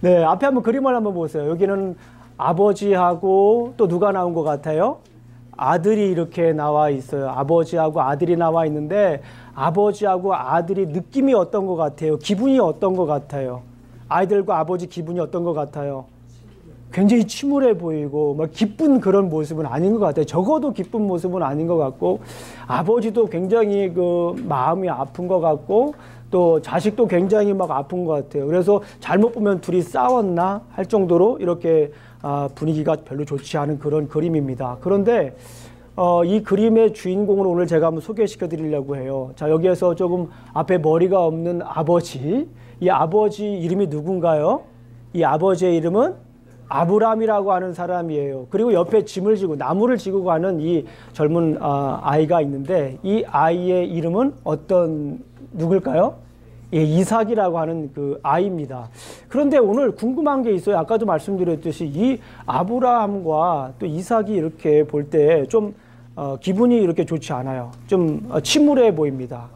네, 앞에 한번 그림을 한번 보세요. 여기는 아버지하고 또 누가 나온 것 같아요? 아들이 이렇게 나와 있어요. 아버지하고 아들이 나와 있는데 아버지하고 아들이 느낌이 어떤 것 같아요? 기분이 어떤 것 같아요? 아이들과 아버지 기분이 어떤 것 같아요? 굉장히 침울해 보이고 막 기쁜 그런 모습은 아닌 것 같아요. 적어도 기쁜 모습은 아닌 것 같고 아버지도 굉장히 그 마음이 아픈 것 같고 또 자식도 굉장히 막 아픈 것 같아요. 그래서 잘못 보면 둘이 싸웠나 할 정도로 이렇게 분위기가 별로 좋지 않은 그런 그림입니다. 그런데 이 그림의 주인공을 오늘 제가 한번 소개시켜 드리려고 해요. 자, 여기에서 조금 앞에 머리가 없는 아버지, 이 아버지 이름이 누군가요? 이 아버지의 이름은 아브람이라고 하는 사람이에요. 그리고 옆에 짐을 지고 나무를 지고 가는 이 젊은 아이가 있는데 이 아이의 이름은 어떤 누굴까요? 예, 이삭이라고 하는 그 아이입니다. 그런데 오늘 궁금한 게 있어요. 아까도 말씀드렸듯이 이 아브라함과 또 이삭이 이렇게 볼 때 좀 기분이 이렇게 좋지 않아요. 좀 침울해 보입니다.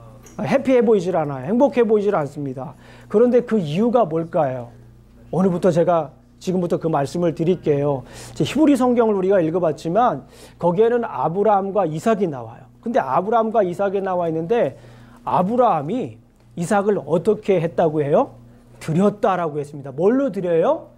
해피해 보이질 않아요. 행복해 보이질 않습니다. 그런데 그 이유가 뭘까요? 오늘부터 제가 지금부터 그 말씀을 드릴게요. 히브리 성경을 우리가 읽어봤지만 거기에는 아브라함과 이삭이 나와요. 근데 아브라함과 이삭이 나와 있는데 아브라함이 이삭을 어떻게 했다고 해요? 드렸다라고 했습니다. 뭘로 드려요?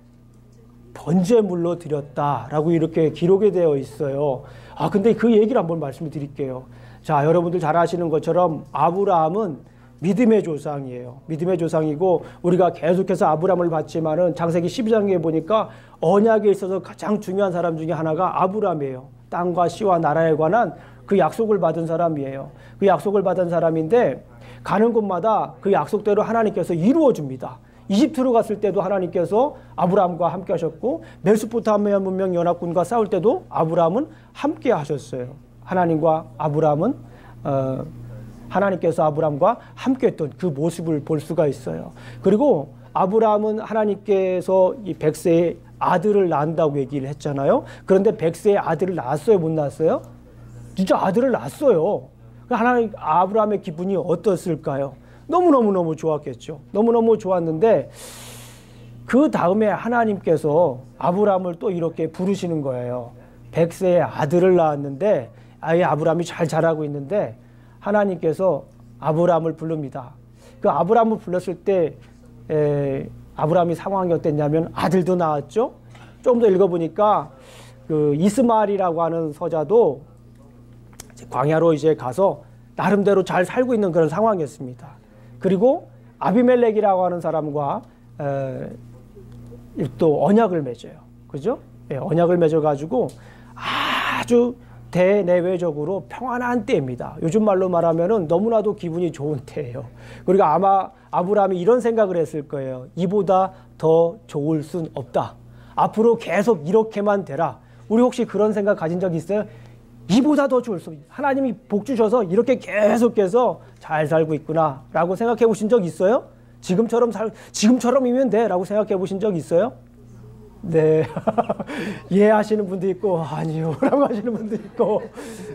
번제물로 드렸다라고 이렇게 기록이 되어 있어요. 근데 그 얘기를 한번 말씀을 드릴게요. 자, 여러분들 잘 아시는 것처럼 아브라함은 믿음의 조상이에요. 믿음의 조상이고 우리가 계속해서 아브라함을 봤지만은 창세기 12장에 보니까 언약에 있어서 가장 중요한 사람 중에 하나가 아브라함이에요. 땅과 씨와 나라에 관한 그 약속을 받은 사람이에요. 그 약속을 받은 사람인데 가는 곳마다 그 약속대로 하나님께서 이루어 줍니다. 이집트로 갔을 때도 하나님께서 아브라함과 함께 하셨고 메소포타미아 문명 연합군과 싸울 때도 아브라함은 함께 하셨어요. 하나님과 아브라함은 하나님께서 아브라함과 함께 했던 그 모습을 볼 수가 있어요. 그리고 아브라함은 하나님께서 이 100세의 아들을 낳는다고 얘기를 했잖아요. 그런데 100세의 아들을 낳았어요? 못 낳았어요? 진짜 아들을 낳았어요. 하나님, 아브라함의 기분이 어떻을까요? 너무너무 좋았겠죠. 너무너무 좋았는데 그 다음에 하나님께서 아브라함을 또 이렇게 부르시는 거예요. 100세의 아들을 낳았는데 아예 아브라함이 잘 자라고 있는데 하나님께서 아브라함을 부릅니다. 그 아브라함을 불렀을 때 아브라함이 상황이 어땠냐면 아들도 낳았죠. 조금 더 읽어보니까 그 이스마엘이라고 하는 서자도 광야로 이제 가서 나름대로 잘 살고 있는 그런 상황이었습니다. 그리고 아비멜렉이라고 하는 사람과 또 언약을 맺어요. 그죠? 예, 언약을 맺어가지고 아주 대내외적으로 평안한 때입니다. 요즘 말로 말하면은 너무나도 기분이 좋은 때예요. 그리고 아마 아브라함이 이런 생각을 했을 거예요. 이보다 더 좋을 순 없다. 앞으로 계속 이렇게만 되라. 우리 혹시 그런 생각 가진 적 있어요? 이보다 더 좋을 수 없다. 하나님이 복 주셔서 이렇게 계속해서 잘 살고 있구나 라고 생각해 보신 적 있어요? 지금처럼이면 돼 라고 생각해 보신 적 있어요? 네. 예 하시는 분도 있고 아니요 라고 하시는 분도 있고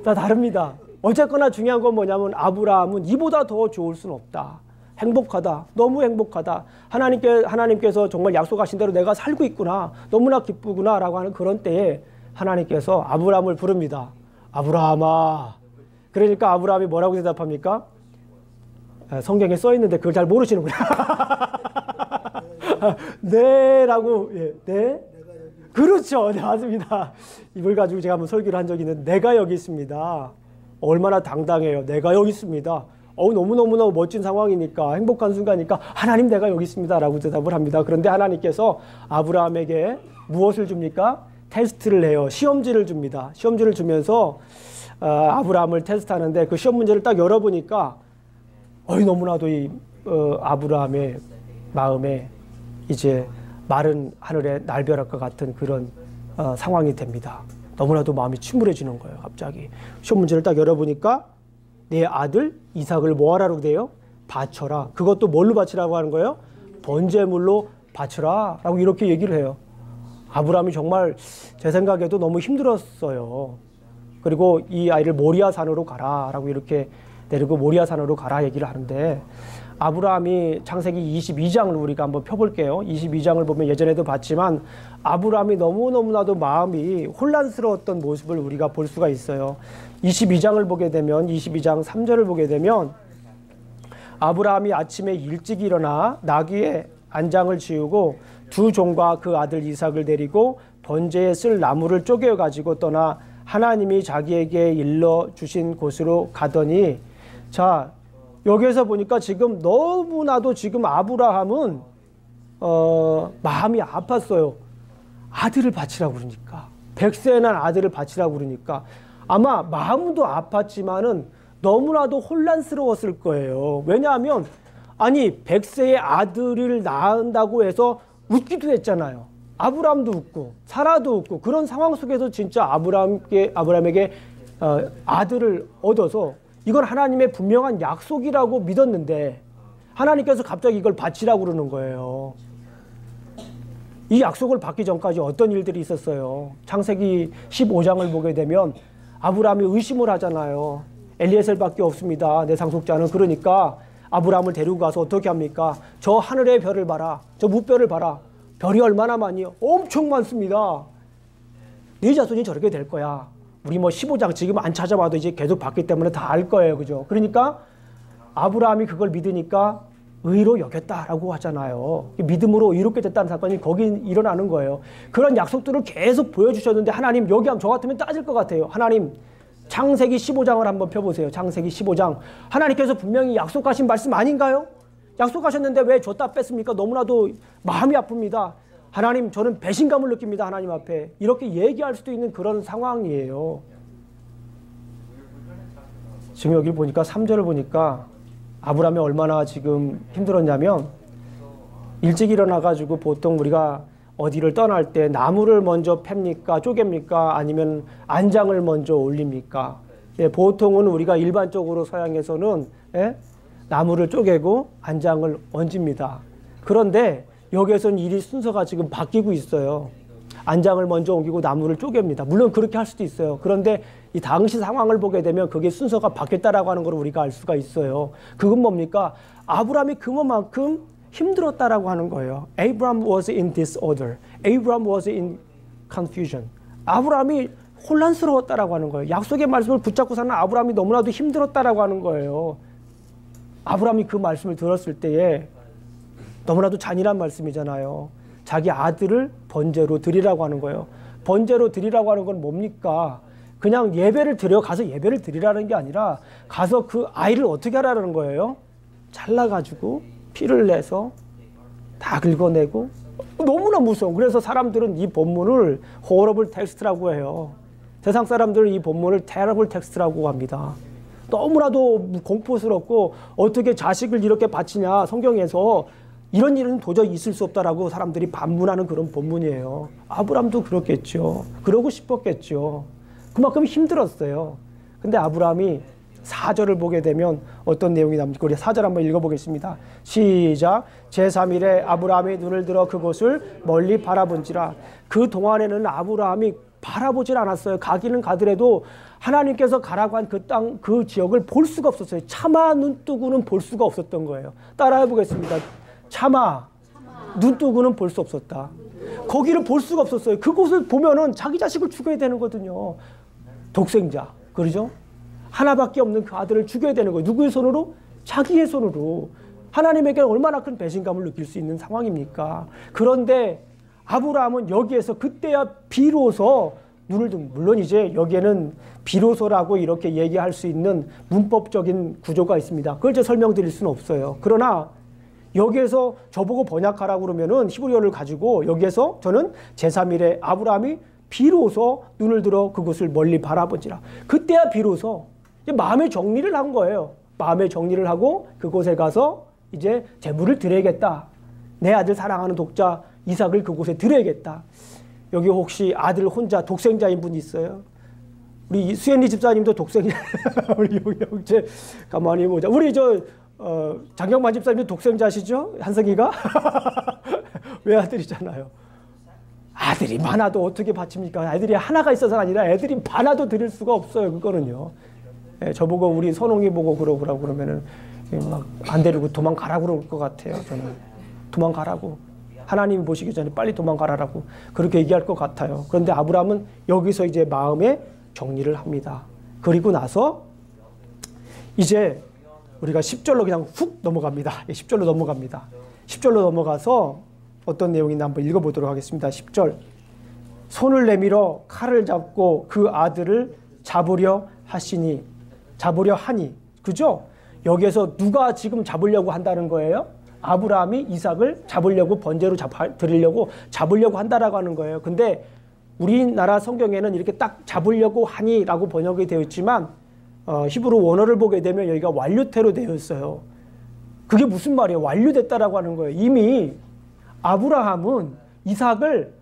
다 다릅니다. 어쨌거나 중요한 건 뭐냐면 아브라함은 이보다 더 좋을 수는 없다. 행복하다. 너무 행복하다. 하나님께서 정말 약속하신 대로 내가 살고 있구나. 너무나 기쁘구나 라고 하는 그런 때에 하나님께서 아브라함을 부릅니다. 아브라함아. 그러니까 아브라함이 뭐라고 대답합니까? 성경에 써 있는데 그걸 잘 모르시는구나. 네 라고. 예, 네. 그렇죠. 네, 맞습니다. 이걸 가지고 제가 한번 설교를 한 적이 있는데 내가 여기 있습니다. 얼마나 당당해요. 내가 여기 있습니다. 너무너무너무 멋진 상황이니까 행복한 순간이니까 하나님 내가 여기 있습니다 라고 대답을 합니다. 그런데 하나님께서 아브라함에게 무엇을 줍니까? 테스트를 해요. 시험지를 줍니다. 시험지를 주면서 아브라함을 테스트하는데 그 시험 문제를 딱 열어보니까 너무나도 이 아브라함의 마음에 이제 마른 하늘에 날벼락과 같은 그런 상황이 됩니다. 너무나도 마음이 침울해지는 거예요. 갑자기 시험 문제를 딱 열어보니까 내 아들 이삭을 뭐하라고 돼요? 바쳐라. 그것도 뭘로 바치라고 하는 거예요? 번제물로 바쳐라 라고 이렇게 얘기를 해요. 아브라함이 정말 제 생각에도 너무 힘들었어요. 그리고 이 아이를 모리아 산으로 가라 라고 이렇게 데리고 모리아 산으로 가라 얘기를 하는데 아브라함이 창세기 22장을 우리가 한번 펴볼게요. 22장을 보면 예전에도 봤지만 아브라함이 너무너무나도 마음이 혼란스러웠던 모습을 우리가 볼 수가 있어요. 22장을 보게 되면 22장 3절을 보게 되면 아브라함이 아침에 일찍 일어나 나귀의 안장을 지우고 두 종과 그 아들 이삭을 데리고 번제에 쓸 나무를 쪼개 가지고 떠나 하나님이 자기에게 일러 주신 곳으로 가더니, 자, 여기에서 보니까 지금 너무나도 지금 아브라함은 마음이 아팠어요. 아들을 바치라고 그러니까, 100세에 난 아들을 바치라고 그러니까 아마 마음도 아팠지만은 너무나도 혼란스러웠을 거예요. 왜냐하면 아니 100세의 아들을 낳는다고 해서 웃기도 했잖아요. 아브라함도 웃고 사라도 웃고 그런 상황 속에서 진짜 아브라함에게 아들을 얻어서 이건 하나님의 분명한 약속이라고 믿었는데 하나님께서 갑자기 이걸 바치라고 그러는 거예요. 이 약속을 받기 전까지 어떤 일들이 있었어요. 창세기 15장을 보게 되면 아브라함이 의심을 하잖아요. 엘리에셀밖에 없습니다, 내 상속자는. 그러니까 아브라함을 데리고 가서 어떻게 합니까? 저 하늘의 별을 봐라, 저 무별을 봐라. 별이 얼마나 많이요? 엄청 많습니다. 네 자손이 저렇게 될 거야. 우리 뭐 15장 지금 안 찾아봐도 이제 계속 봤기 때문에 다 알 거예요. 그죠? 그러니까 아브라함이 그걸 믿으니까 의로 여겼다라고 하잖아요. 믿음으로 의롭게 됐다는 사건이 거기 일어나는 거예요. 그런 약속들을 계속 보여주셨는데 하나님, 여기 하면 저 같으면 따질 것 같아요. 하나님, 창세기 15장을 한번 펴보세요. 창세기 15장. 하나님께서 분명히 약속하신 말씀 아닌가요? 약속하셨는데 왜 줬다 뺐습니까? 너무나도 마음이 아픕니다. 하나님, 저는 배신감을 느낍니다. 하나님 앞에. 이렇게 얘기할 수도 있는 그런 상황이에요. 지금 여기 보니까 3절을 보니까 아브라함이 얼마나 지금 힘들었냐면, 일찍 일어나가지고 보통 우리가 어디를 떠날 때 나무를 먼저 팹니까? 쪼갭니까? 아니면 안장을 먼저 올립니까? 예, 보통은 우리가 일반적으로 서양에서는 나무를 쪼개고 안장을 얹습니다. 그런데 여기에서는 일이 순서가 지금 바뀌고 있어요. 안장을 먼저 옮기고 나무를 쪼갭니다. 물론 그렇게 할 수도 있어요. 그런데 이 당시 상황을 보게 되면 그게 순서가 바뀌었다라고 하는 걸 우리가 알 수가 있어요. 그건 뭡니까? 아브라함이 그만큼 힘들었다라고 하는 거예요. Abraham was in disorder. Abraham was in confusion. 아브라함이 혼란스러웠다라고 하는 거예요. 약속의 말씀을 붙잡고 사는 아브라함이 너무나도 힘들었다라고 하는 거예요. 아브라함이 그 말씀을 들었을 때에 너무나도 잔인한 말씀이잖아요. 자기 아들을 번제로 드리라고 하는 거예요. 번제로 드리라고 하는 건 뭡니까? 그냥 예배를 드려 가서 예배를 드리라는 게 아니라 가서 그 아이를 어떻게 하라는 거예요? 잘라가지고 피를 내서 다 긁어내고. 너무나 무서워. 그래서 사람들은 이 본문을 호러블 텍스트라고 해요. 세상 사람들은 이 본문을 테러블 텍스트라고 합니다. 너무나도 공포스럽고 어떻게 자식을 이렇게 바치냐, 성경에서 이런 일은 도저히 있을 수 없다라고 사람들이 반문하는 그런 본문이에요. 아브라함도 그렇겠죠. 그러고 싶었겠죠. 그만큼 힘들었어요. 근데 아브라함이 4절을 보게 되면 어떤 내용이 나옵니까? 우리 4절 한번 읽어보겠습니다. 시작. 제3일에 아브라함이 눈을 들어 그곳을 멀리 바라본지라. 그 동안에는 아브라함이 바라보질 않았어요. 가기는 가더라도 하나님께서 가라고 한 그 땅, 그 지역을 볼 수가 없었어요. 차마 눈뜨고는 볼 수가 없었던 거예요. 따라해 보겠습니다. 차마 눈뜨고는 볼 수 없었다. 거기를 볼 수가 없었어요. 그곳을 보면은 자기 자식을 죽여야 되는 거거든요. 독생자, 그러죠? 하나밖에 없는 그 아들을 죽여야 되는 거예요. 누구의 손으로? 자기의 손으로. 하나님에게 얼마나 큰 배신감을 느낄 수 있는 상황입니까? 그런데 아브라함은 여기에서 그때야 비로소 눈을 든, 물론 이제 여기에는 비로소라고 이렇게 얘기할 수 있는 문법적인 구조가 있습니다. 그걸 이제 설명드릴 수는 없어요. 그러나 여기에서 저보고 번역하라고 그러면은 히브리어를 가지고 여기에서 저는 제3일에 아브라함이 비로소 눈을 들어 그곳을 멀리 바라보지라. 그때야 비로소 이제 마음의 정리를 한 거예요. 마음의 정리를 하고 그곳에 가서 이제 제물을 드려야겠다. 내 아들 사랑하는 독자 이삭을 그곳에 드려야겠다. 여기 혹시 아들 혼자 독생자인 분 있어요? 우리 수현리 집사님도 독생자. 우리 여기 형제 가만히 보자. 우리 장경만 집사님도 독생자시죠? 한성이가? 외아들이잖아요. 아들이 많아도 어떻게 바칩니까? 애들이 하나가 있어서가 아니라 애들이 많아도 드릴 수가 없어요. 그거는요. 예, 저보고 우리 선홍이 보고 그러라고 그러면은 막 안 데리고 도망가라고 그럴 것 같아요. 저는 도망가라고. 하나님이 보시기 전에 빨리 도망가라고 그렇게 얘기할 것 같아요. 그런데 아브라함은 여기서 이제 마음의 정리를 합니다. 그리고 나서 이제 우리가 10절로 그냥 훅 넘어갑니다. 10절로 넘어갑니다. 10절로 넘어가서 어떤 내용인지 한번 읽어보도록 하겠습니다. 10절. 손을 내밀어 칼을 잡고 그 아들을 잡으려 하니. 그죠? 여기에서 누가 지금 잡으려고 한다는 거예요? 아브라함이 이삭을 잡으려고 번제로 드리려고 잡으려고 한다라고 하는 거예요. 근데 우리나라 성경에는 이렇게 딱 잡으려고 하니라고 번역이 되어 있지만 히브리 원어를 보게 되면 여기가 완료태로 되어 있어요. 그게 무슨 말이에요? 완료됐다라고 하는 거예요. 이미 아브라함은 이삭을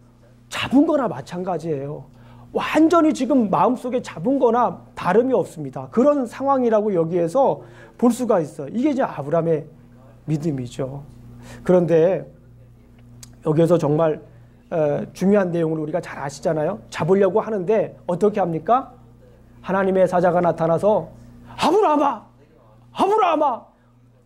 잡은 거나 마찬가지예요. 완전히 지금 마음속에 잡은 거나 다름이 없습니다. 그런 상황이라고 여기에서 볼 수가 있어요. 이게 이제 아브라함의 믿음이죠. 그런데 여기에서 정말 중요한 내용을 우리가 잘 아시잖아요. 잡으려고 하는데 어떻게 합니까? 하나님의 사자가 나타나서 아브라함아!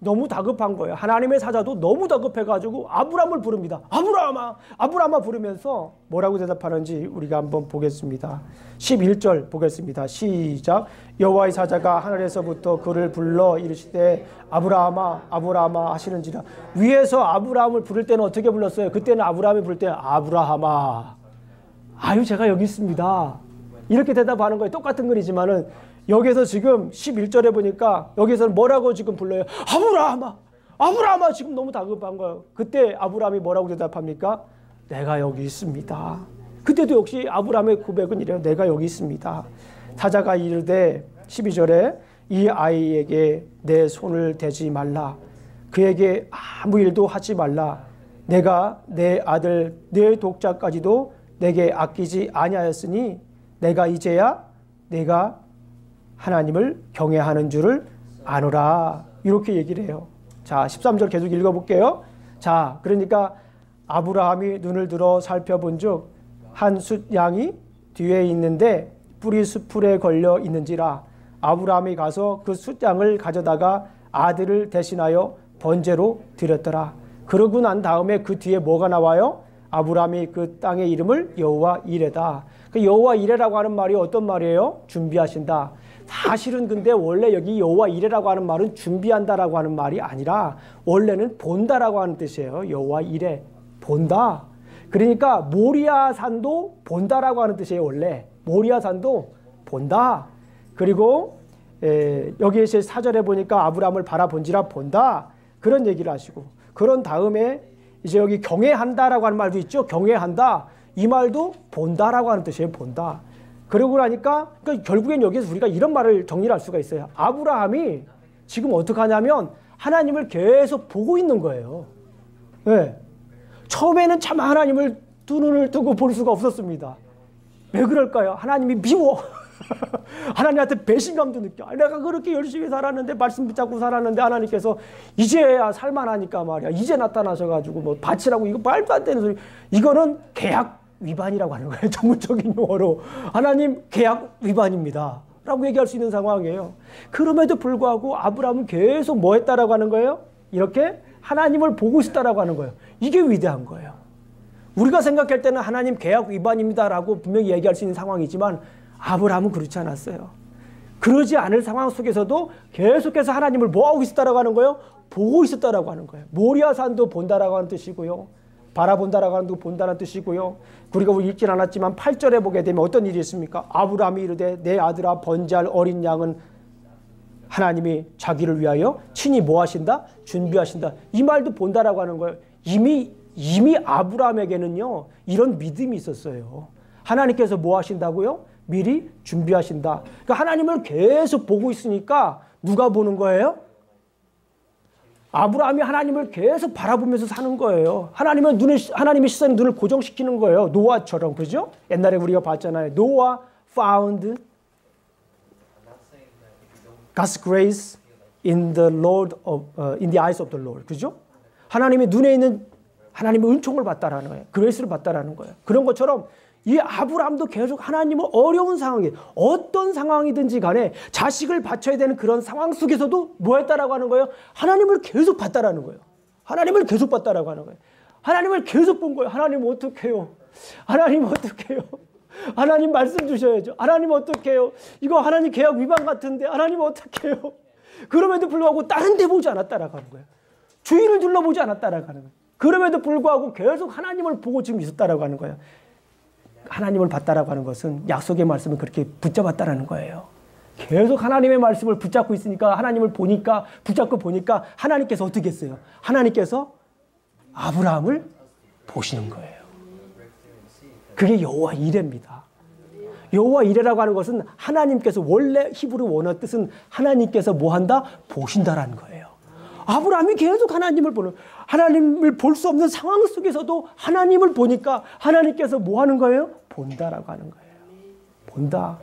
너무 다급한 거예요. 하나님의 사자도 너무 다급해가지고 아브라함을 부릅니다. 아브라함아 부르면서 뭐라고 대답하는지 우리가 한번 보겠습니다. 11절 보겠습니다. 시작. 여호와의 사자가 하늘에서부터 그를 불러 이르시되 아브라함아 하시는지라. 위에서 아브라함을 부를 때는 어떻게 불렀어요? 그때는 아브라함이 부를 때 아브라함아, 아유 제가 여기 있습니다, 이렇게 대답하는 거예요. 똑같은 글이지만은 여기서 지금 11절에 보니까 여기서는 뭐라고 지금 불러요? 아브라함아 지금 너무 다급한 거예요. 그때 아브라함이 뭐라고 대답합니까? 내가 여기 있습니다. 그때도 역시 아브라함의 고백은 이래요. 내가 여기 있습니다. 사자가 이르되 12절에 이 아이에게 내 손을 대지 말라. 그에게 아무 일도 하지 말라. 내가 내 아들 내 독자까지도 내게 아끼지 아니하였으니 내가 이제야 내가 하나님을 경외하는 줄을 아노라. 이렇게 얘기를 해요. 자, 13절 계속 읽어볼게요. 자, 그러니까 아브라함이 눈을 들어 살펴본즉 한 숫양이 뒤에 있는데 뿔이 수풀에 걸려 있는지라. 아브라함이 가서 그 숫양을 가져다가 아들을 대신하여 번제로 드렸더라. 그러고 난 다음에 그 뒤에 뭐가 나와요? 아브라함이 그 땅의 이름을 여호와 이레다. 그 여호와 이레라고 하는 말이 어떤 말이에요? 준비하신다. 사실은 근데 원래 여기 여호와 이레라고 하는 말은 준비한다라고 하는 말이 아니라 원래는 본다라고 하는 뜻이에요. 여호와 이레, 본다. 그러니까 모리아 산도 본다라고 하는 뜻이에요. 원래 모리아 산도 본다. 그리고 여기에 4절에 보니까 아브라함을 바라본지라 본다, 그런 얘기를 하시고, 그런 다음에 이제 여기 경외한다라고 하는 말도 있죠. 경외한다, 이 말도 본다라고 하는 뜻이에요. 본다. 그러고 나니까 그러니까 결국엔 여기서 우리가 이런 말을 정리를 할 수가 있어요. 아브라함이 지금 어떻게 하냐면 하나님을 계속 보고 있는 거예요. 네. 처음에는 참 하나님을 두 눈을 뜨고 볼 수가 없었습니다. 왜 그럴까요? 하나님이 미워. 하나님한테 배신감도 느껴. 내가 그렇게 열심히 살았는데, 말씀 붙잡고 살았는데 하나님께서 이제야 살만하니까 말이야, 이제 나타나셔가지고 뭐 바치라고, 이거 말도 안 되는 소리. 이거는 계약 위반이라고 하는 거예요. 전문적인 용어로. 하나님 계약 위반입니다 라고 얘기할 수 있는 상황이에요. 그럼에도 불구하고 아브라함은 계속 뭐 했다라고 하는 거예요? 이렇게 하나님을 보고 있었다라고 하는 거예요. 이게 위대한 거예요. 우리가 생각할 때는 하나님 계약 위반입니다라고 분명히 얘기할 수 있는 상황이지만 아브라함은 그렇지 않았어요. 그러지 않을 상황 속에서도 계속해서 하나님을 뭐하고 있었다라고 하는 거예요? 보고 있었다라고 하는 거예요. 모리아산도 본다라고 하는 뜻이고요, 바라본다라고 하는 거 본다는 뜻이고요. 그리고 우리 읽진 않았지만 8절에 보게 되면 어떤 일이 있습니까? 아브라함이 이르되 내 아들아, 번제할 어린 양은 하나님이 자기를 위하여 친히 뭐 하신다? 준비하신다. 이 말도 본다라고 하는 거예요. 이미 아브라함에게는요 이런 믿음이 있었어요. 하나님께서 뭐 하신다고요? 미리 준비하신다. 그러니까 하나님을 계속 보고 있으니까 누가 보는 거예요? 아브라함이 하나님을 계속 바라보면서 사는 거예요. 하나님의 시선에 눈을 고정시키는 거예요. 노아처럼, 그죠? 옛날에 우리가 봤잖아요. 노아 found God's grace in the eyes of the Lord, 그죠? 하나님의 눈에 있는 하나님의 은총을 받다라는 거예요. 그레이스를 받다라는 거예요. 그런 것처럼 이 아브라함도 계속 하나님은 어려운 상황에 어떤 상황이든지 간에 자식을 바쳐야 되는 그런 상황 속에서도 뭐 했다라고 하는 거예요? 하나님을 계속 봤다라는 거예요. 하나님을 계속 봤다라고 하는 거예요. 하나님을 계속 본 거예요. 하나님 어떡해요? 하나님 어떡해요? 하나님 말씀 주셔야죠. 하나님 어떡해요? 이거 하나님 계약 위반 같은데 하나님 어떡해요? 그럼에도 불구하고 다른 데 보지 않았다라고 하는 거예요. 주위를 둘러보지 않았다라고 하는 거예요. 그럼에도 불구하고 계속 하나님을 보고 지금 있었다라고 하는 거예요. 하나님을 봤다라고 하는 것은 약속의 말씀을 그렇게 붙잡았다라는 거예요. 계속 하나님의 말씀을 붙잡고 있으니까 하나님을 보니까 붙잡고 보니까 하나님께서 어떻게 했어요? 하나님께서 아브라함을 보시는 거예요. 그게 여호와 이레입니다. 여호와 이레라고 하는 것은 하나님께서 원래 히브리 원어 뜻은 하나님께서 뭐 한다? 보신다라는 거예요. 아브라함이 계속 하나님을 보는, 하나님을 볼 수 없는 상황 속에서도 하나님을 보니까 하나님께서 뭐 하는 거예요? 본다라고 하는 거예요. 본다.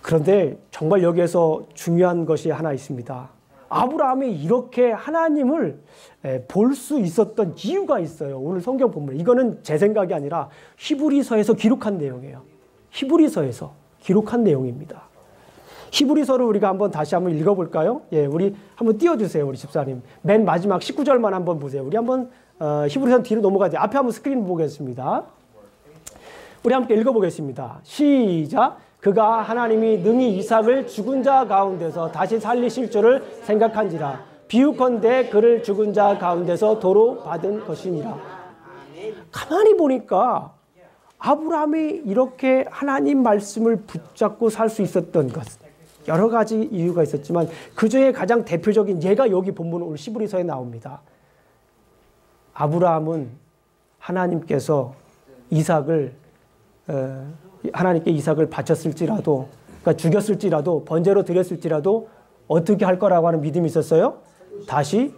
그런데 정말 여기에서 중요한 것이 하나 있습니다. 아브라함이 이렇게 하나님을 볼 수 있었던 이유가 있어요. 오늘 성경 본문. 이거는 제 생각이 아니라 히브리서에서 기록한 내용이에요. 히브리서에서 기록한 내용입니다. 히브리서를 우리가 다시 한번 읽어볼까요? 예, 우리 한번 띄워주세요, 우리 집사님. 맨 마지막 19절만 한번 보세요. 우리 한번 히브리서 뒤로 넘어가야 돼요. 앞에 한번 스크린 보겠습니다. 우리 함께 읽어보겠습니다. 시작. 그가 하나님이 능히 이삭을 죽은 자 가운데서 다시 살리실 줄을 생각한지라. 비유컨대 그를 죽은 자 가운데서 도로 받은 것이니라. 가만히 보니까 아브라함이 이렇게 하나님 말씀을 붙잡고 살 수 있었던 것, 여러 가지 이유가 있었지만 그 중에 가장 대표적인 예가 여기 본문 오늘 히브리서에 나옵니다. 아브라함은 하나님께서 하나님께 이삭을 바쳤을지라도, 그러니까 죽였을지라도, 번제로 드렸을지라도 어떻게 할 거라고 하는 믿음이 있었어요? 다시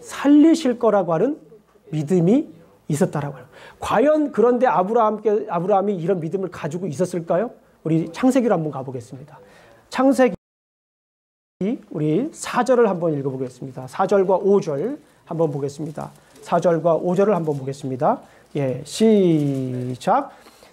살리실 거라고 하는 믿음이 있었다라고 해요. 과연 그런데 아브라함이 이런 믿음을 가지고 있었을까요? 우리 창세기로 한번 가보겠습니다. 창세기 우리 4절을 한번 읽어보겠습니다. 4절과 5절 한번 보겠습니다. 4절과 5절을 한번 보겠습니다. 예, 시작.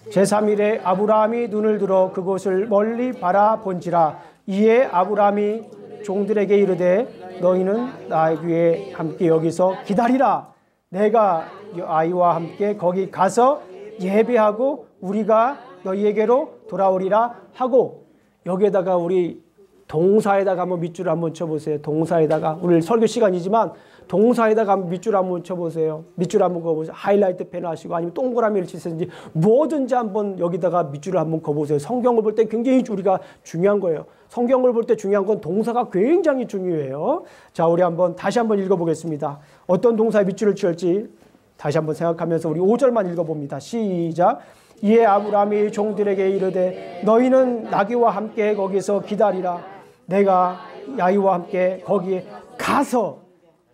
제3일에 아브라함이 눈을 들어 그곳을 멀리 바라본지라. 이에 아브라함이 종들에게 이르되 너희는 나의 귀에 함께 여기서 기다리라. 내가 아이와 함께 거기 가서 예배하고 우리가 너희에게로 돌아오리라 하고, 여기에다가 우리 동사에다가 한번 밑줄을 한번 쳐보세요. 동사에다가, 오늘 설교 시간이지만 동사에다가 한번 밑줄 한번 쳐보세요. 밑줄 한번 그어보세요. 하이라이트 펜 하시고 아니면 동그라미를 치든지 뭐든지 한번 여기다가 밑줄을 한번 그어보세요. 성경을 볼 때 굉장히 우리가 중요한 거예요. 성경을 볼 때 중요한 건 동사가 굉장히 중요해요. 자, 우리 다시 한번 읽어보겠습니다. 어떤 동사에 밑줄을 칠지 다시 한번 생각하면서 우리 5절만 읽어봅니다. 시작. 이에 아브라함이 종들에게 이르되 너희는 나귀와 함께 거기서 기다리라. 내가 아이와 함께 거기에 가서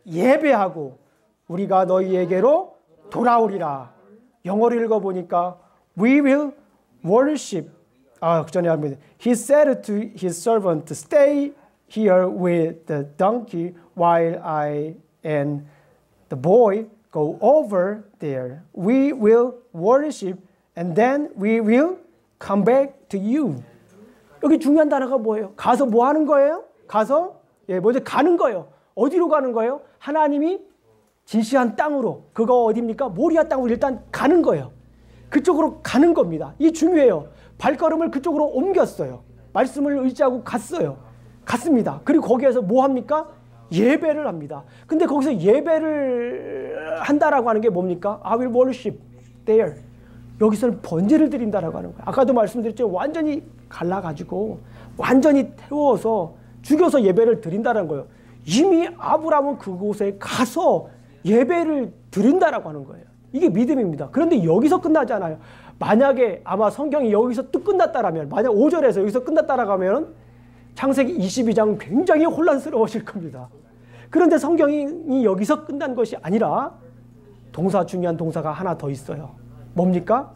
예배하고 우리가 너희에게로 돌아오리라. 영어를 읽어보니까 We will worship. 그 전에 합니다. He said to his servant, Stay here with the donkey while I and the boy go over there. We will worship and then we will come back to you. 여기 중요한 단어가 뭐예요? 가서 뭐 하는 거예요? 가서 먼저 가는 거예요. 어디로 가는 거예요? 하나님이 지시한 땅으로. 그거 어디입니까? 모리아 땅으로 일단 가는 거예요. 그쪽으로 가는 겁니다. 이게 중요해요. 발걸음을 그쪽으로 옮겼어요. 말씀을 의지하고 갔습니다. 그리고 거기에서 뭐 합니까? 예배를 합니다. 근데 거기서 예배를 한다라고 하는 게 뭡니까? I will worship there. 여기서는 번제를 드린다라고 하는 거예요. 아까도 말씀드렸죠. 완전히 갈라가지고 완전히 태워서 죽여서 예배를 드린다는 거예요. 이미 아브라함은 그곳에 가서 예배를 드린다라고 하는 거예요. 이게 믿음입니다. 그런데 여기서 끝나지 않아요. 만약에 아마 성경이 여기서 또 끝났다라면, 만약 5절에서 여기서 끝났다라고 하면 창세기 22장은 굉장히 혼란스러워질 겁니다. 그런데 성경이 여기서 끝난 것이 아니라 중요한 동사가 하나 더 있어요. 뭡니까?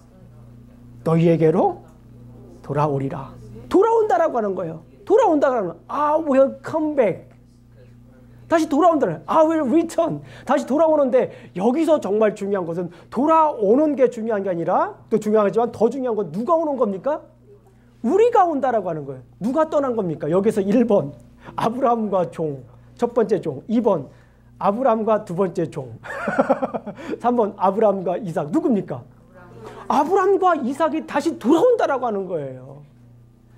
너희에게로 돌아오리라. 돌아온다라고 하는 거예요. 돌아온다라고 하는 I will come back. 다시 돌아온다는 I will return. 다시 돌아오는데 여기서 정말 중요한 것은 돌아오는 게 중요한 게 아니라 또 중요하지만 더 중요한 건 누가 오는 겁니까? 우리가 온다라고 하는 거예요. 누가 떠난 겁니까? 여기서 1번 아브라함과 종, 첫 번째 종. 2번 아브라함과 두 번째 종. 3번 아브라함과 이삭. 누굽니까? 아브라함과 이삭이 다시 돌아온다라고 하는 거예요.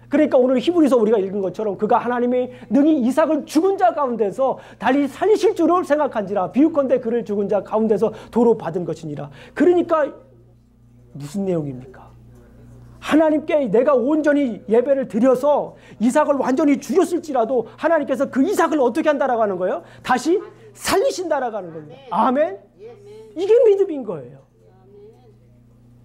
그러니까 오늘 히브리서 우리가 읽은 것처럼 그가 하나님의 능히 이삭을 죽은 자 가운데서 달리 살리실 줄을 생각한지라 비유컨대 그를 죽은 자 가운데서 도로 받은 것이니라. 그러니까 무슨 내용입니까? 하나님께 내가 온전히 예배를 드려서 이삭을 완전히 죽였을지라도 하나님께서 그 이삭을 어떻게 한다라고 하는 거예요? 다시 살리신다라고 하는 겁니다. 아멘? 이게 믿음인 거예요.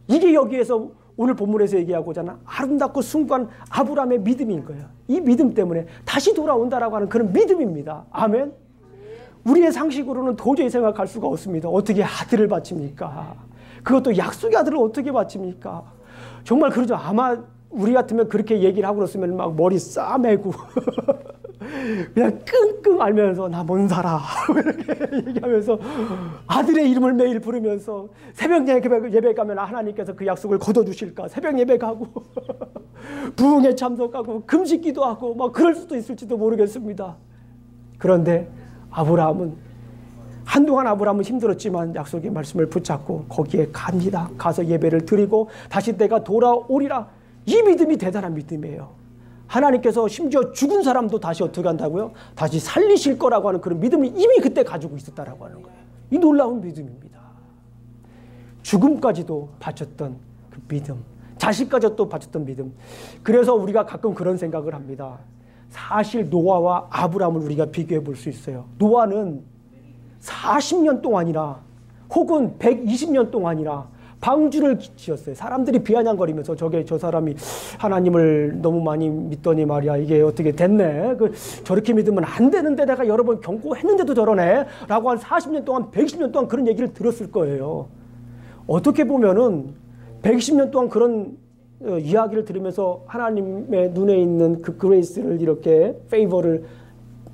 이게 여기에서 오늘 본문에서 얘기하고자 하는 아름답고 숭고한 아브라함의 믿음인 거예요. 이 믿음 때문에 다시 돌아온다라고 하는 그런 믿음입니다. 아멘? 우리의 상식으로는 도저히 생각할 수가 없습니다. 어떻게 아들을 바칩니까? 그것도 약속의 아들을 어떻게 바칩니까? 정말 그러죠. 아마 우리 같으면 그렇게 얘기를 하고 그랬으면 막 머리 싸매고 그냥 끙끙 앓면서 나 못 살아 이렇게 얘기하면서 아들의 이름을 매일 부르면서 새벽 예배 가면 하나님께서 그 약속을 거둬주실까 새벽 예배 가고 부흥에 참석하고 금식 기도하고 막 그럴 수도 있을지도 모르겠습니다. 그런데 아브라함은 한동안 아브라함은 힘들었지만 약속의 말씀을 붙잡고 거기에 갑니다. 가서 예배를 드리고 다시 내가 돌아오리라. 이 믿음이 대단한 믿음이에요. 하나님께서 심지어 죽은 사람도 다시 어떻게 한다고요? 다시 살리실 거라고 하는 그런 믿음을 이미 그때 가지고 있었다라고 하는 거예요. 이 놀라운 믿음입니다. 죽음까지도 바쳤던 그 믿음, 자식까지도 바쳤던 믿음. 그래서 우리가 가끔 그런 생각을 합니다. 사실 노아와 아브라함을 우리가 비교해 볼 수 있어요. 노아는 40년 동안이나 혹은 120년 동안이나 방주를 지었어요. 사람들이 비아냥거리면서 저 사람이 하나님을 너무 많이 믿더니 말이야 이게 어떻게 됐네. 저렇게 믿으면 안 되는데 내가 여러 번 경고했는데도 저러네 라고 한 40년 동안 120년 동안 그런 얘기를 들었을 거예요. 어떻게 보면은 120년 동안 그런 이야기를 들으면서 하나님의 눈에 있는 그 그레이스를 이렇게 페이버를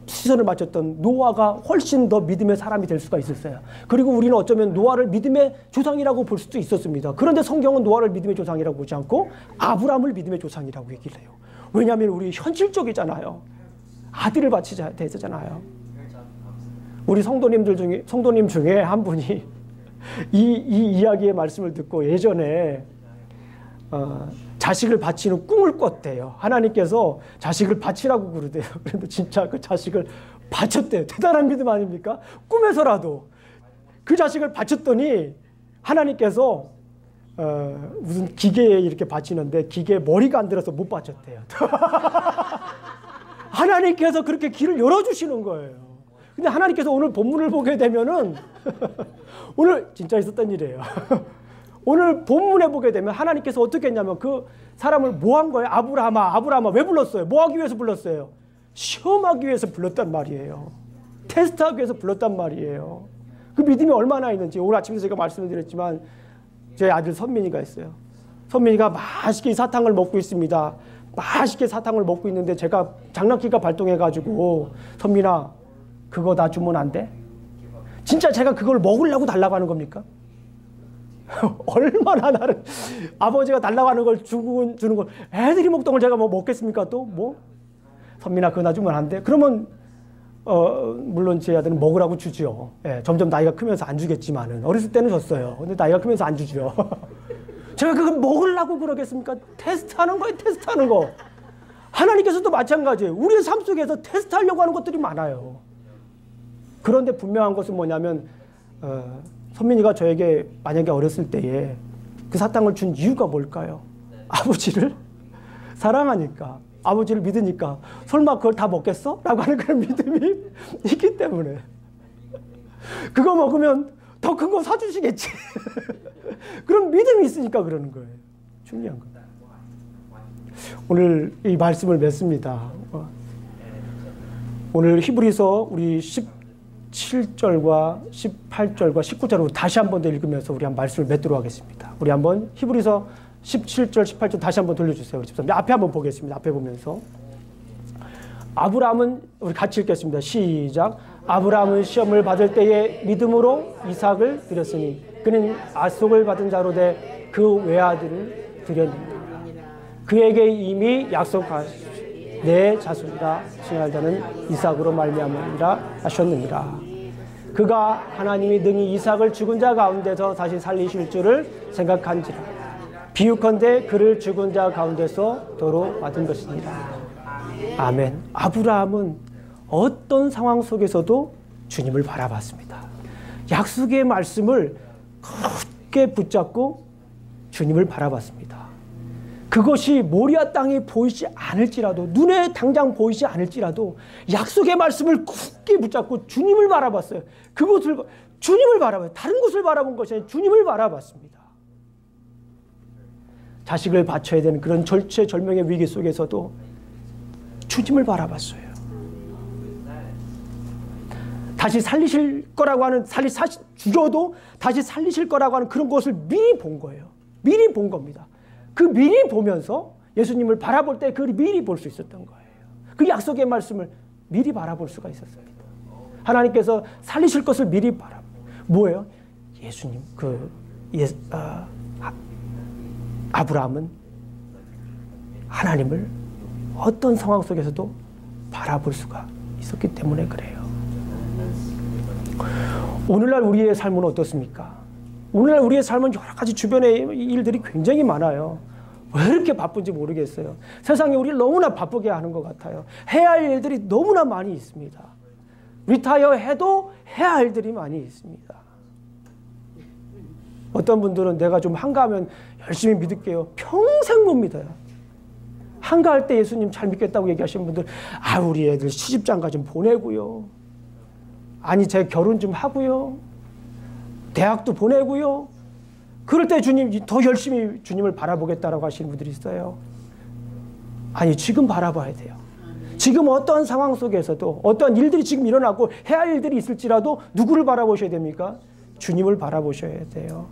시선을 맞췄던 노아가 훨씬 더 믿음의 사람이 될 수가 있었어요. 그리고 우리는 어쩌면 노아를 믿음의 조상이라고 볼 수도 있었습니다. 그런데 성경은 노아를 믿음의 조상이라고 보지 않고 아브라함을 믿음의 조상이라고 얘기를 해요. 왜냐하면 우리 현실적이잖아요. 아들을 바치자 되잖아요. 우리 성도님 중에 한 분이 이 이야기의 말씀을 듣고 예전에 자식을 바치는 꿈을 꿨대요. 하나님께서 자식을 바치라고 그러대요. 그런데 진짜 그 자식을 바쳤대요. 대단한 믿음 아닙니까? 꿈에서라도 그 자식을 바쳤더니 하나님께서 무슨 기계에 이렇게 바치는데 기계에 머리가 안 들어서 못 바쳤대요. 하나님께서 그렇게 길을 열어주시는 거예요. 근데 하나님께서 오늘 본문을 보게 되면은 오늘 진짜 있었던 일이에요. 오늘 본문에 보게 되면 하나님께서 어떻게 했냐면 그 사람을 뭐 한 거예요? 아브라함아 왜 불렀어요? 뭐 하기 위해서 불렀어요? 시험하기 위해서 불렀단 말이에요. 테스트하기 위해서 불렀단 말이에요. 그 믿음이 얼마나 있는지 오늘 아침에 제가 말씀을 드렸지만 제 아들 선민이가 있어요. 선민이가 맛있게 사탕을 먹고 있습니다. 맛있게 사탕을 먹고 있는데 제가 장난기가 발동해가지고 선민아 그거 나 주면 안 돼? 진짜 제가 그걸 먹으려고 달라고 하는 겁니까? 얼마나 나를 아버지가 달라고 하는 걸 주는 걸 애들이 먹던 걸 제가 뭐 먹겠습니까? 또 뭐? 선민아 그거 나 주면 안 돼? 그러면 물론 제 아들은 먹으라고 주죠. 예, 점점 나이가 크면서 안 주겠지만은 어렸을 때는 줬어요. 근데 나이가 크면서 안 주죠. 제가 그걸 먹으려고 그러겠습니까? 테스트하는 거예요. 테스트하는 거. 하나님께서도 마찬가지예요. 우리의 삶 속에서 테스트하려고 하는 것들이 많아요. 그런데 분명한 것은 뭐냐면 선민이가 저에게 만약에 어렸을 때에 그 사탕을 준 이유가 뭘까요? 아버지를 사랑하니까, 아버지를 믿으니까 설마 그걸 다 먹겠어? 라고 하는 그런 믿음이 있기 때문에 그거 먹으면 더 큰 거 사주시겠지. 그런 믿음이 있으니까 그러는 거예요. 중요한 거예요. 오늘 이 말씀을 맺습니다. 오늘 히브리서 우리 17절과 18절과 19절로 다시 한 번 더 읽으면서 우리 한 말씀을 맺도록 하겠습니다. 우리 한번 히브리서 17절, 18절 다시 한번 돌려주세요. 우리 집사님 앞에 한번 보겠습니다. 앞에 보면서 아브라함은 우리 같이 읽겠습니다. 시작. 아브라함은 시험을 받을 때에 믿음으로 이삭을 드렸으니 그는 약속을 받은 자로 돼 그 외아들을 드렸느니라. 그에게 이미 약속하시 내 자손이라 칭할 자는 이삭으로 말미암으리라 하셨느니라. 그가 하나님이 능히 이삭을 죽은 자 가운데서 다시 살리실 줄을 생각한지라. 비유컨대 그를 죽은 자 가운데서 도로 받은 것이니라. 아멘. 아브라함은 어떤 상황 속에서도 주님을 바라봤습니다. 약속의 말씀을 굳게 붙잡고 주님을 바라봤습니다. 그것이 모리아 땅에 보이지 않을지라도, 눈에 당장 보이지 않을지라도 약속의 말씀을 굳게 붙잡고 주님을 바라봤어요. 그것을 주님을 바라봐요. 다른 곳을 바라본 것이 아니라 주님을 바라봤습니다. 자식을 바쳐야 되는 그런 절체절명의 위기 속에서도 주님을 바라봤어요. 다시 살리실 거라고 하는, 죽여도 다시 살리실 거라고 하는 그런 것을 미리 본 거예요. 미리 본 겁니다. 그 미리 보면서 예수님을 바라볼 때 그 미리 볼 수 있었던 거예요. 그 약속의 말씀을 미리 바라볼 수가 있었습니다. 하나님께서 살리실 것을 미리 뭐예요? 예수님, 아브라함은 하나님을 어떤 상황 속에서도 바라볼 수가 있었기 때문에 그래요. 오늘날 우리의 삶은 어떻습니까? 오늘날 우리의 삶은 여러 가지 주변의 일들이 굉장히 많아요. 왜 이렇게 바쁜지 모르겠어요. 세상이 우리를 너무나 바쁘게 하는 것 같아요. 해야 할 일들이 너무나 많이 있습니다. 리타이어 해도 해야 할 일들이 많이 있습니다. 어떤 분들은 내가 좀 한가하면 열심히 믿을게요. 평생 못 믿어요. 한가할 때 예수님 잘 믿겠다고 얘기하시는 분들, 우리 애들 시집장가 좀 보내고요. 아니, 제 결혼 좀 하고요. 대학도 보내고요. 그럴 때 주님 더 열심히 주님을 바라보겠다라고 하시는 분들이 있어요. 아니, 지금 바라봐야 돼요. 지금 어떠한 상황 속에서도 어떠한 일들이 지금 일어나고 해야 할 일들이 있을지라도 누구를 바라보셔야 됩니까? 주님을 바라보셔야 돼요.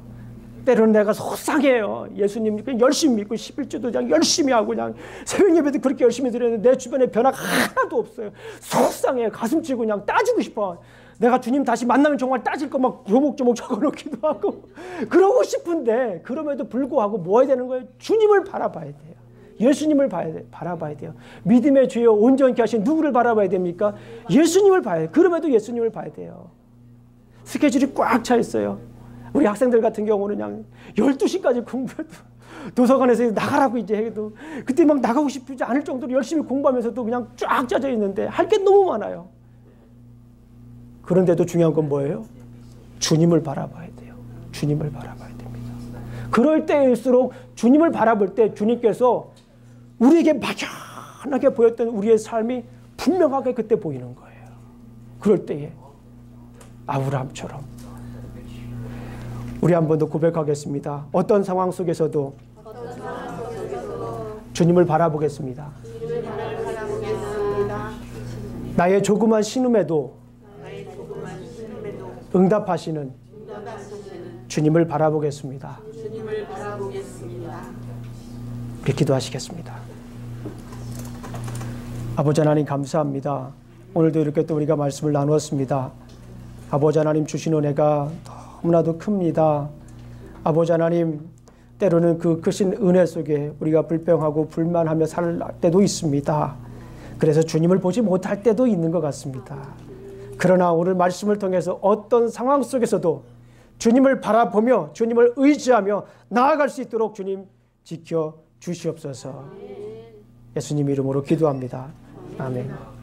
때로는 내가 속상해요. 예수님 그냥 열심히 믿고 11주도 그냥 열심히 하고 그냥 새벽 예배도 그렇게 열심히 드렸는데 내 주변에 변화가 하나도 없어요. 속상해요. 가슴 치고 그냥 따지고 싶어. 내가 주님 다시 만나면 정말 따질 거 막 조목조목 적어놓기도 하고 그러고 싶은데 그럼에도 불구하고 뭐 해야 되는 거예요? 주님을 바라봐야 돼요. 예수님을 바라봐야 돼요. 믿음의 주여 온전케 하신 누구를 바라봐야 됩니까? 예수님을 봐야 돼요. 그럼에도 예수님을 봐야 돼요. 스케줄이 꽉 차 있어요. 우리 학생들 같은 경우는 그냥 12시까지 공부해도 도서관에서 나가라고 이제 해도 그때 막 나가고 싶지 않을 정도로 열심히 공부하면서도 그냥 쫙 짜져 있는데 할 게 너무 많아요. 그런데도 중요한 건 뭐예요? 주님을 바라봐야 돼요. 주님을 바라봐야 됩니다. 그럴 때일수록 주님을 바라볼 때 주님께서 우리에게 막연하게 보였던 우리의 삶이 분명하게 그때 보이는 거예요. 그럴 때에 아브라함처럼 우리 한 번 더 고백하겠습니다. 어떤 상황 속에서도 주님을 바라보겠습니다. 나의 조그만 신음에도 응답하시는 주님을 바라보겠습니다. 우리 기도하시겠습니다. 아버지 하나님 감사합니다. 오늘도 이렇게 또 우리가 말씀을 나누었습니다. 아버지 하나님 주신 은혜가 너무나도 큽니다. 아버지 하나님 때로는 그 크신 은혜 속에 우리가 불평하고 불만하며 살 때도 있습니다. 그래서 주님을 보지 못할 때도 있는 것 같습니다. 그러나 오늘 말씀을 통해서 어떤 상황 속에서도 주님을 바라보며 주님을 의지하며 나아갈 수 있도록 주님 지켜 주시옵소서. 예수님 이름으로 기도합니다. 아멘.